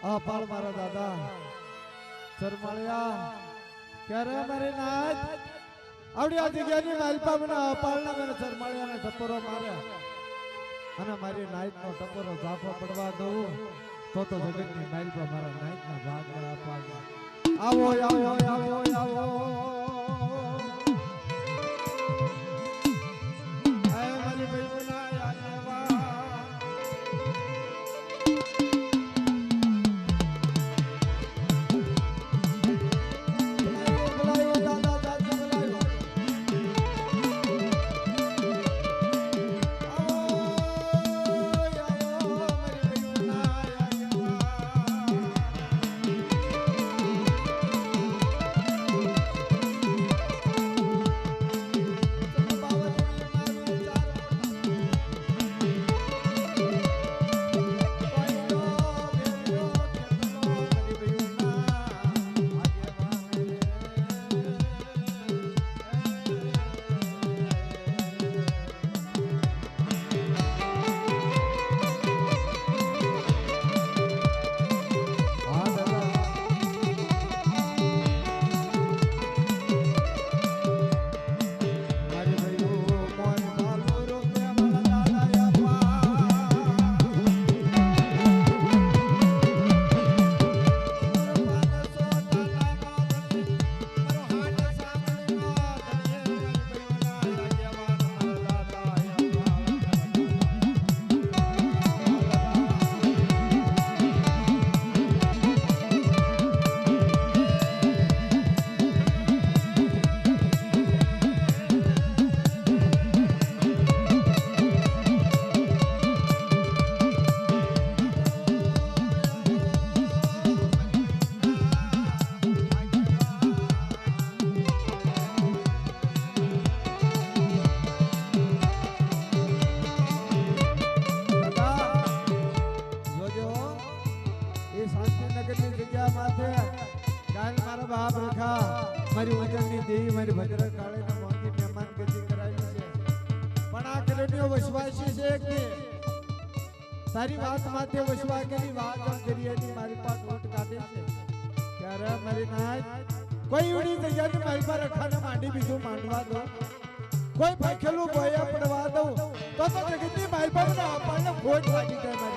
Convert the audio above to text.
અપાળ મારા દાદા શરમાળિયા ક્યારે મારી નાથ આવડી આ જગ્યાની માલપા મને અપાળના મને શરમાળિયાને ટપોરો માર્યા અને મારી નાઈટનો ટપોરો ઝાફો પડવા દઉં તો જગતની માલપા મારા નાઈટના ભાગને અપાળ આવો આવો આવો આવો મારી વચનની દેવી મારી ભદ્ર કાળીને મોંઘી મહેમાન ગતિ કરાવી છે પણ આ કરોડિયો વિશ્વાસી છે કે તારી વાત માથે વિશ્વાસ કરી વાત કરી એની મારી પાસે વોટ કાઢે છે ત્યારે મારી નાય કોઈ ઉડી જગ્યાની મારી પર રખાને માંડી બીજું માંડવા દો કોઈ ફેખેલું બોયા પડવા દો તો જગતની મારી પર આપણને ખોટ લાગી જાય